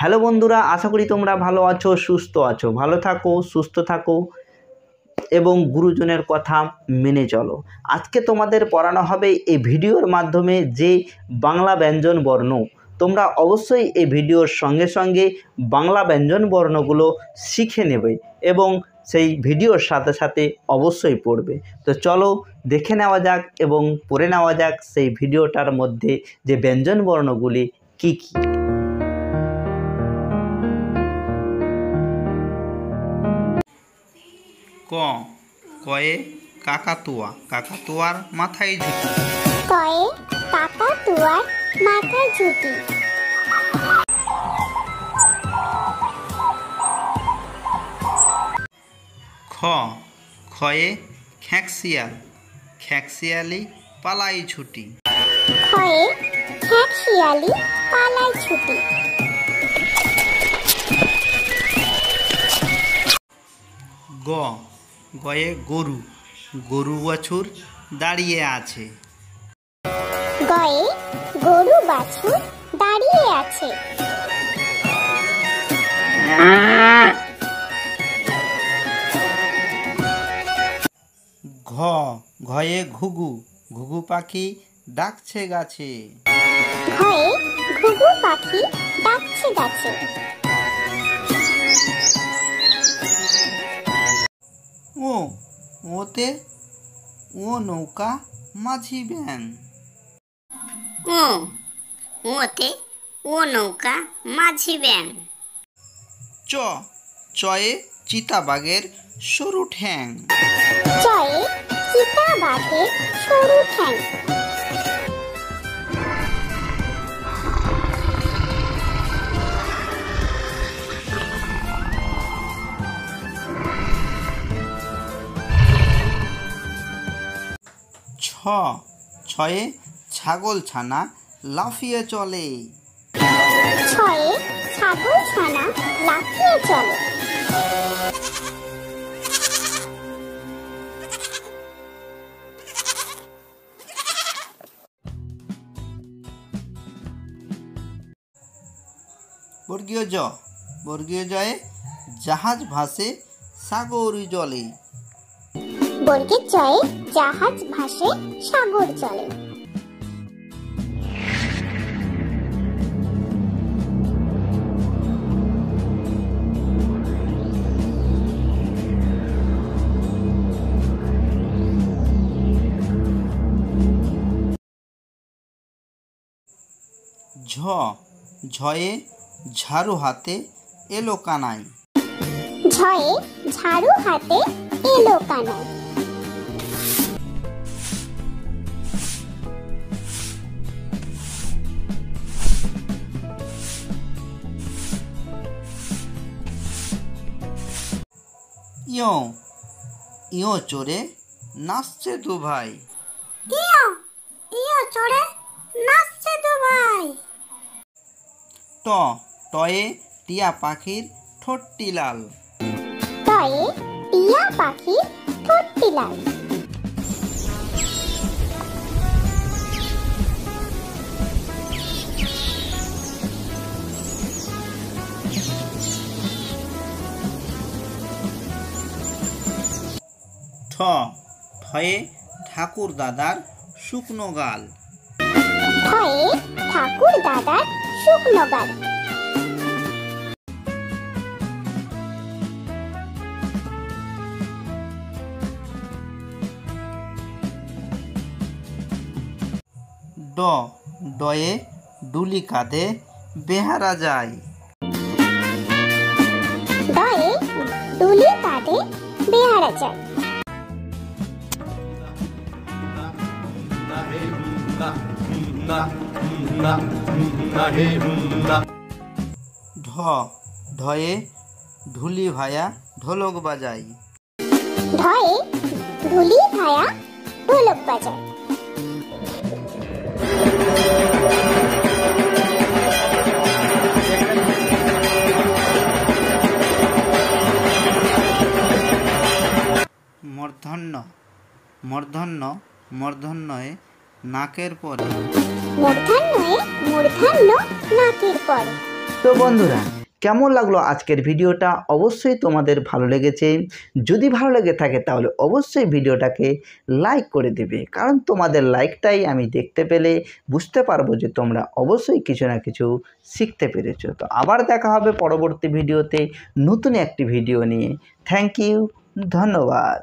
Hello বন্ধুরা, আশা করি তোমরা ভালো আছো, সুস্থ আছো। ভালো থাকো, সুস্থ থাকো এবং গুরুজনের কথা মেনে চলো। আজকে তোমাদের পড়ানো হবে এই ভিডিওর মাধ্যমে যে বাংলা ব্যঞ্জন বর্ণ। তোমরা অবশ্যই এই ভিডিওর সঙ্গে সঙ্গে বাংলা ব্যঞ্জন বর্ণগুলো শিখে নেবে এবং সেই ভিডিওর সাথে সাথে অবশ্যই পড়বে। তো চলো দেখে নেওয়া যাক এবং পড়ে নেওয়া যাক সেই ভিডিওটার মধ্যে যে ব্যঞ্জন বর্ণগুলি কী কী। ক, কয়ে কাকাতুয়া, কাকাতুয়ার মাথায় ঝুঁটি। কয়ে কাকাতুয়ার মাথায় ঝুঁটি। খ, খয়ে খ্যাঁকশিয়াল, খ্যাঁকশিয়ালি পালাই ছুটি। খয়ে খ্যাঁকশিয়ালি পালায় ছুটি। গ, গয়ে গরু, গরু বাছুর দাঁড়িয়ে আছে। গয়ে গরু বাছুর দাঁড়িয়ে আছে। ঘ, ঘয়ে ঘুঘু, ঘুঘু পাখি ডাকছে গাছে। ঘয়ে ঘুঘু পাখি ডাকছে গাছে। ও, ওতে ও নৌকা মাঝি ব্যাং। ওতে ও নৌকা মাঝি ব্যাং। চ, চয়ে চিতাবাঘের সরু ঠ্যাং। চয়ে চিতাবাঘের সরু ঠ্যাং। ছ, ছয়ে ছাগল ছানা লাফিয়ে চলে। ছয়ে ছাগল ছানা লাফিয়ে চলে। বর্গীয় জ, বর্গীয় জয়ে জাহাজ ভাসে সাগর জলে। বর্গের জয়ে জাহাজ ভাসে সাগর চলে। ঝ, ঝয়ে ঝাড়ু হাতে এলো কানাই। ঝয়ে ঝাড়ু হাতে এলো কানাই। ইয়ো, ইয়ো চড়ে নাচছে দু ভাই। ইয়ো, ইয়ো চড়ে নাচছে দু ভাই। ট, টয়ে টিয়া পাখির ঠোঁটটি লাল। টয়ে টিয়া পাখির ঠোঁটটি লাল। ঠ, ঠয়ে ঠাকুর দাদার শুকনো গাল। ঠয়ে ঠাকুর দাদার শুকনো গাল। ড, ডয়ে ডুলি কাঁধে বেহারা যায়। ডয়ে ডুলি কাঁধে বেহারা যায়। ঢ, ঢয়ে ঢুলি ভায়া ঢোলক বাজায়। ঢয়ে ঢুলি ভায়া ঢোলক বাজায়। মূর্ধন্য, মূর্ধন্য মূর্ধন্যয়ে নাকের পরে। মূর্ধন্যয়ে মূর্ধন্য নাকের পরে। তো বন্ধুরা, কেমন লাগলো আজকের ভিডিওটা? অবশ্যই তোমাদের ভালো লেগেছে। যদি ভালো লেগে থাকে তাহলে অবশ্যই ভিডিওটাকে লাইক করে দেবে, কারণ তোমাদের লাইকটাই আমি দেখতে পেলে বুঝতে পারবো যে তোমরা অবশ্যই কিছু না কিছু শিখতে পেরেছো। তো আবার দেখা হবে পরবর্তী ভিডিওতে নতুন একটি ভিডিও নিয়ে। থ্যাংক ইউ, ধন্যবাদ।